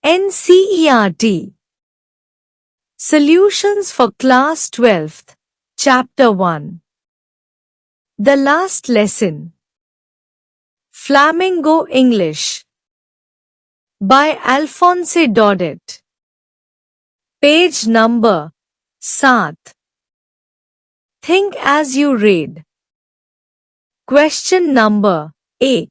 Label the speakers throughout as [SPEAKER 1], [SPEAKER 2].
[SPEAKER 1] NCERT Solutions for Class 12th, Chapter 1. The Last Lesson. Flamingo English by Alphonse Daudet. Page number 7. Think as you read. Question number 1.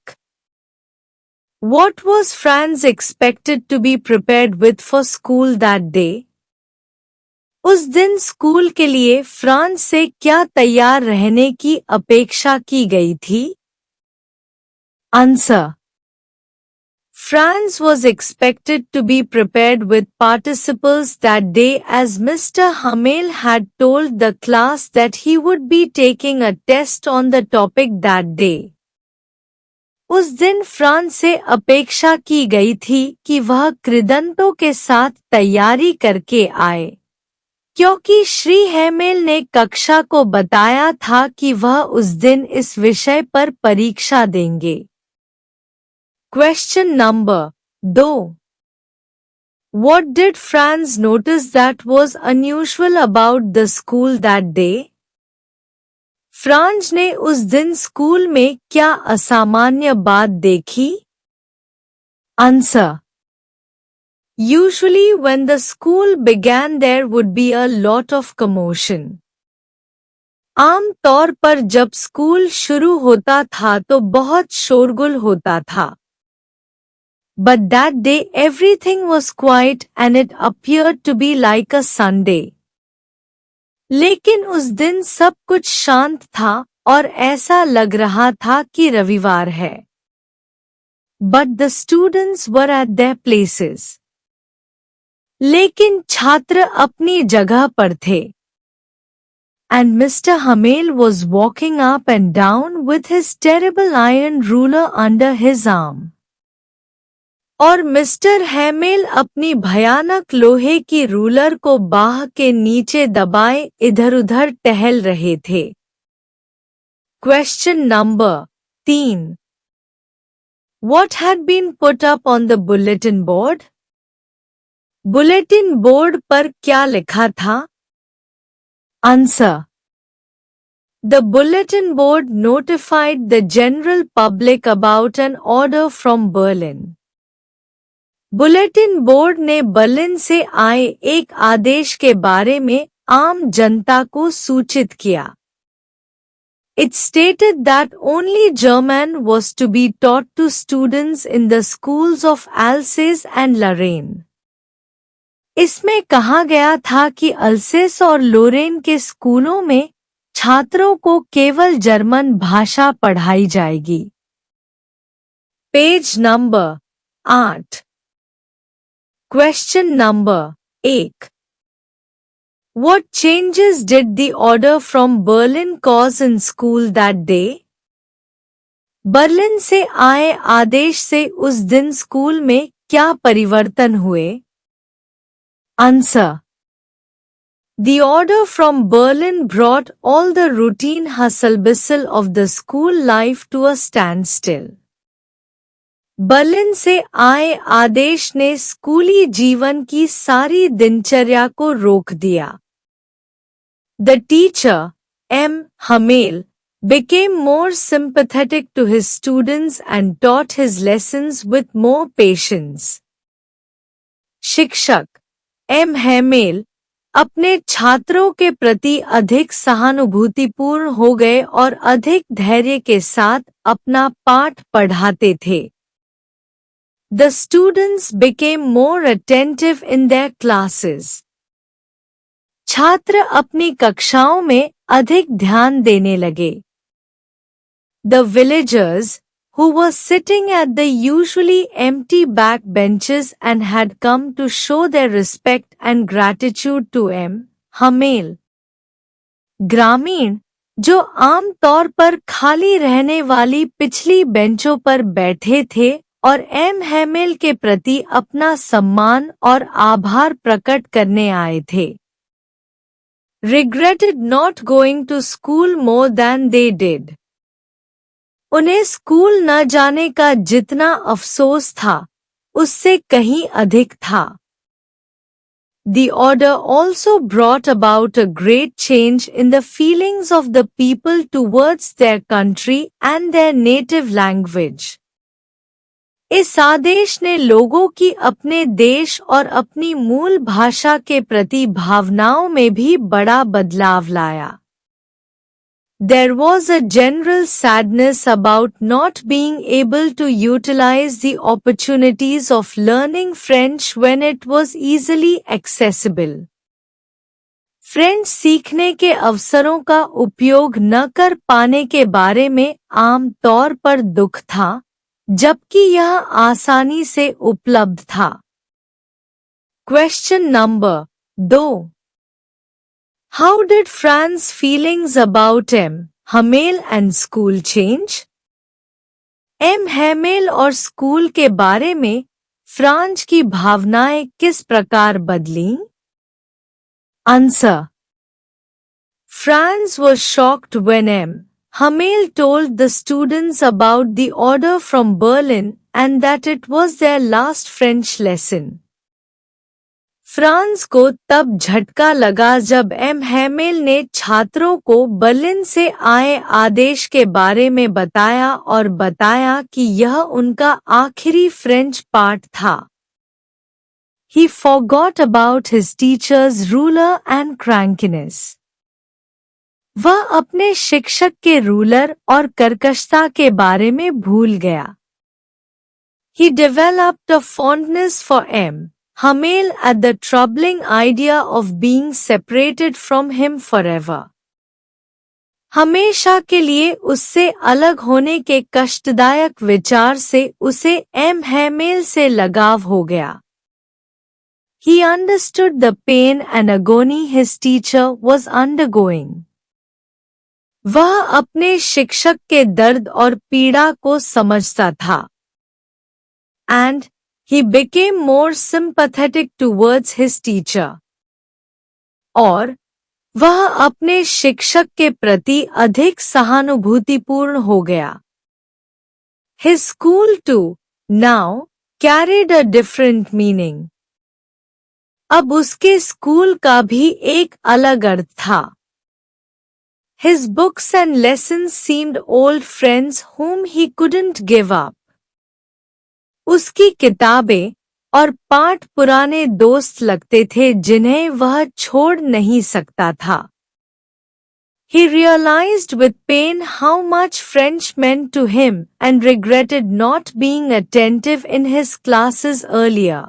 [SPEAKER 1] What was Franz expected to be prepared with for school that day? उस दिन school के लिए France से क्या तैयार रहने की अपेक्षा की गई थी? Answer. Franz was expected to be prepared with participles that day as Mr. Hamel had told the class that he would be taking a test on the topic that day. उस दिन फ्रांस से अपेक्षा की गई थी कि वह कृदंतों के साथ तैयारी करके आए, क्योंकि श्री हेमेल ने कक्षा को बताया था कि वह उस दिन इस विषय पर परीक्षा देंगे। Question number 2. What did Franz notice that was unusual about the school that day? Franz ने उस दिन स्कूल में क्या असामान्य बात देखी? Answer. Usually when the school began there would be a lot of commotion. आम तौर पर जब स्कूल शुरू होता था तो बहुत शोरगुल होता था। But that day everything was quiet and it appeared to be like a Sunday. लेकिन उस दिन सब कुछ शांत था और ऐसा लग रहा था कि रविवार है। But the students were at their places. लेकिन छात्र अपनी जगह पर थे। And Mr. Hamel was walking up and down with his terrible iron ruler under his arm. और मिस्टर हेमेल अपनी भयानक लोहे की रूलर को बाह के नीचे दबाए इधर-उधर टहल रहे थे। Question number 3. What had been put up on the bulletin board? Bulletin board पर क्या लिखा था? Answer. The bulletin board notified the general public about an order from Berlin. Bulletin board ने बर्लिन से आए एक आदेश के बारे में आम जनता को सूचित किया। It stated that only German was to be taught to students in the schools of Alsace and Lorraine. इसमें कहा गया था कि अल्सेस और लोरेन के स्कूलों में छात्रों को केवल जर्मन भाषा पढ़ाई जाएगी। Page number 8. Question number 1. What changes did the order from Berlin cause in school that day? Berlin से आए आदेश से उस दिन स्कूल में क्या परिवर्तन हुए? Answer. The order from Berlin brought all the routine hustle-bustle of the school life to a standstill. Berlin से आए आदेश ने स्कूली जीवन की सारी दिनचर्या को रोक दिया। The teacher, M. Hamel, became more sympathetic to his students and taught his lessons with more patience. शिक्षक, M. Hamel, अपने छात्रों के प्रति अधिक सहानुभूतिपूर्ण हो गए और अधिक धैर्य के साथ अपना पाठ पढ़ाते थे। The students became more attentive in their classes. छात्र अपनी कक्षाओं में अधिक ध्यान देने लगे। The villagers, who were sitting at the usually empty back benches and had come to show their respect and gratitude to M. Hamel. ग्रामीण, जो आम तौर पर खाली रहने वाली पिछली बेंचों पर बैठे थे और एम हेमेल के प्रति अपना सम्मान और आभार प्रकट करने आए थे। Regretted not going to school more than they did. उन्हें स्कूल न जाने का जितना अफसोस था, उससे कहीं अधिक था। The order also brought about a great change in the feelings of the people towards their country and their native language. इस आदेश ने लोगों की अपने देश और अपनी मूल भाषा के प्रति भावनाओं में भी बड़ा बदलाव लाया। There was a general sadness about not being able to utilize the opportunities of learning French when it was easily accessible. French सीखने के अवसरों का उपयोग न कर पाने के बारे में आम तौर पर दुख था, जबकि यह आसानी से उपलब्ध था। Question number 2। How did Fran's feelings about M. Hamel and school change? M. Hamel और स्कूल के बारे में फ्रांज की भावनाएं किस प्रकार बदलीं? Answer. Franz was shocked when M. Hamel told the students about the order from Berlin and that it was their last French lesson. France को तब झटका लगा जब एम हैमेल ने छात्रों को बर्लिन से आए आदेश के बारे में बताया और बताया कि यह उनका आखिरी फ्रेंच पाठ था। He forgot about his teacher's ruler and crankiness. वह अपने शिक्षक के रूलर और कर्कशता के बारे में भूल गया। He developed a fondness for M. Hamel at the troubling idea of being separated from him forever. हमेशा के लिए उससे अलग होने के कष्टदायक विचार से उसे एम हैमेल से लगाव हो गया। He understood the pain and agony his teacher was undergoing. वह अपने शिक्षक के दर्द और पीड़ा को समझता था। And he became more sympathetic towards his teacher. और वह अपने शिक्षक के प्रति अधिक सहानुभूतिपूर्ण हो गया। His school too, now, carried a different meaning. अब उसके स्कूल का भी एक अलग अर्थ था। His books and lessons seemed old friends whom he couldn't give up. उसकी किताबें और पाठ पुराने दोस्त लगते थे जिन्हें वह छोड़ नहीं सकता था। He realized with pain how much French meant to him and regretted not being attentive in his classes earlier.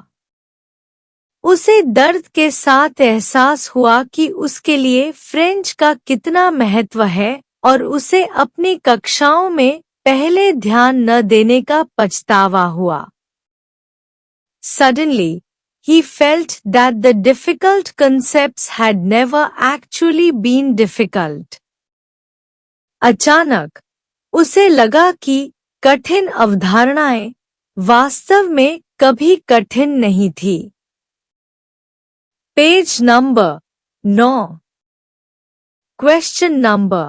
[SPEAKER 1] उसे दर्द के साथ एहसास हुआ कि उसके लिए फ्रेंच का कितना महत्व है और उसे अपनी कक्षाओं में पहले ध्यान न देने का पछतावा हुआ। Suddenly, he felt that the difficult concepts had never actually been difficult. अचानक, उसे लगा कि कठिन अवधारणाएं वास्तव में कभी कठिन नहीं थी। Page number 9। Question number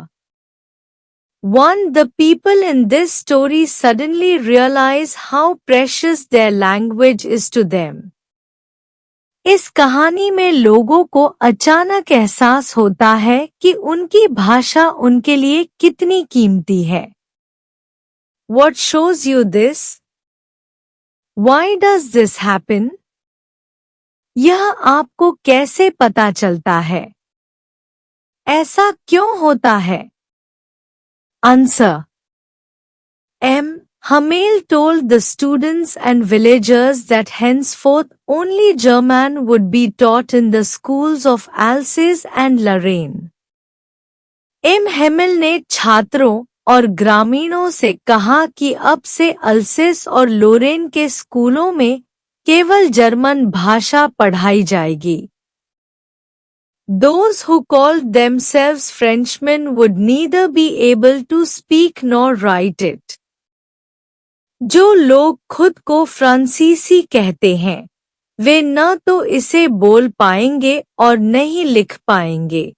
[SPEAKER 1] 1. The people in this story suddenly realize how precious their language is to them. इस कहानी में लोगों को अचानक एहसास होता है कि उनकी भाषा उनके लिए कितनी कीमती है। What shows you this? Why does this happen? यह आपको कैसे पता चलता है? ऐसा क्यों होता है? Answer. M. Hamel told the students and villagers that henceforth only German would be taught in the schools of Alsace and Lorraine. M. Hamel ने छात्रों और ग्रामीणों से कहा कि अब से अल्सेस और लोरेन के स्कूलों में केवल जर्मन भाषा पढ़ाई जाएगी। Those who called themselves Frenchmen would neither be able to speak nor write it. जो लोग खुद को फ्रांसीसी कहते हैं, वे न तो इसे बोल पाएंगे और न ही लिख पाएंगे।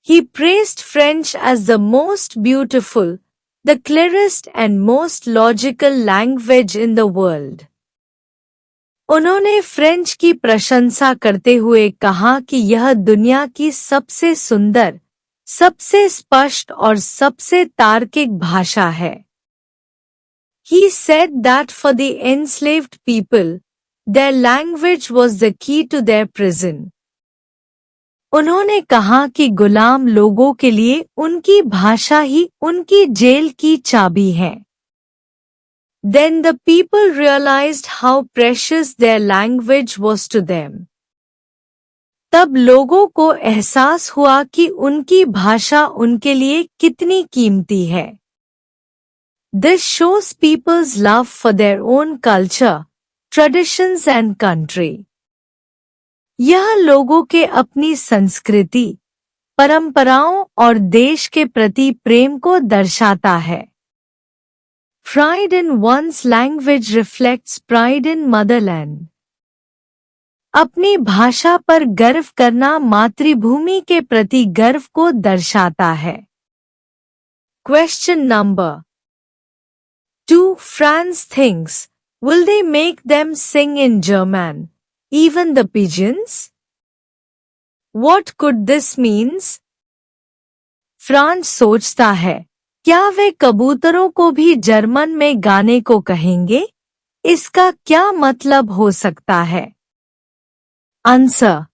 [SPEAKER 1] He praised French as the most beautiful, the clearest and most logical language in the world. उन्होंने फ्रेंच की प्रशंसा करते हुए कहा कि यह दुनिया की सबसे सुंदर, सबसे स्पष्ट और सबसे तार्किक भाषा है। He said that for the enslaved people, their language was the key to their prison. उन्होंने कहा कि गुलाम लोगों के लिए उनकी भाषा ही उनकी जेल की चाबी है। Then the people realized how precious their language was to them. तब लोगों को एहसास हुआ कि उनकी भाषा उनके लिए कितनी कीमती है। This shows people's love for their own culture, traditions and country. यह लोगों के अपनी संस्कृति, परंपराओं और देश के प्रति प्रेम को दर्शाता है। Pride in one's language reflects pride in motherland. अपनी भाषा पर गर्व करना मातृभूमि के प्रति गर्व को दर्शाता है। Question number 2. France thinks, will they make them sing in German, even the pigeons? What could this means? France सोचता है, क्या वे कबूतरों को भी जर्मन में गाने को कहेंगे? इसका क्या मतलब हो सकता है? Answer.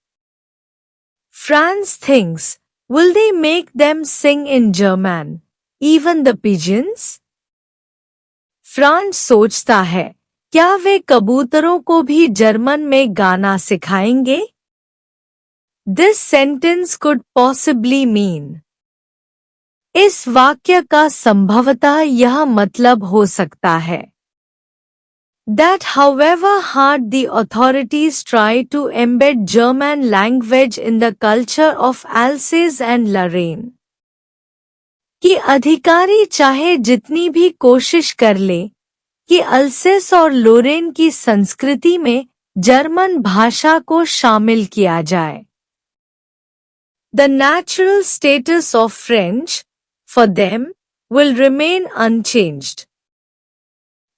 [SPEAKER 1] France thinks, will they make them sing in German, even the pigeons? France सोचता है, क्या वे कबूतरों को भी जर्मन में गाना सिखाएंगे? This sentence could possibly mean. इस वाक्य का संभवतः यह मतलब हो सकता है that however hard the authorities try to embed German language in the culture of Alsace and Lorraine, कि अधिकारी चाहे जितनी भी कोशिश कर ले कि अल्सेस और लोरेन की संस्कृति में जर्मन भाषा को शामिल किया जाए। The natural status of French, for them, will remain unchanged.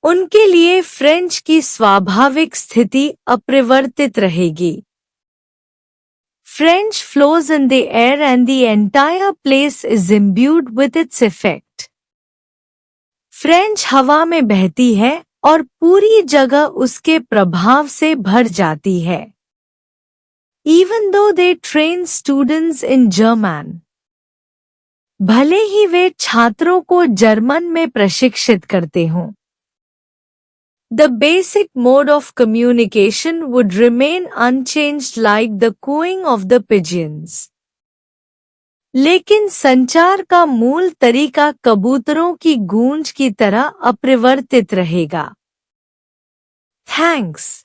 [SPEAKER 1] उनके लिए फ्रेंच की स्वाभाविक स्थिति अपरिवर्तित रहेगी। French flows in the air and the entire place is imbued with its effect. French हवा में बहती है और पूरी जगह उसके प्रभाव से भर जाती है। Even though they train students in German, भले ही वे छात्रों को जर्मन में प्रशिक्षित करते हों, the basic mode of communication would remain unchanged like the cooing of the pigeons. लेकिन संचार का मूल तरीका कबूतरों की गूंज की तरह अपरिवर्तित रहेगा। Thanks.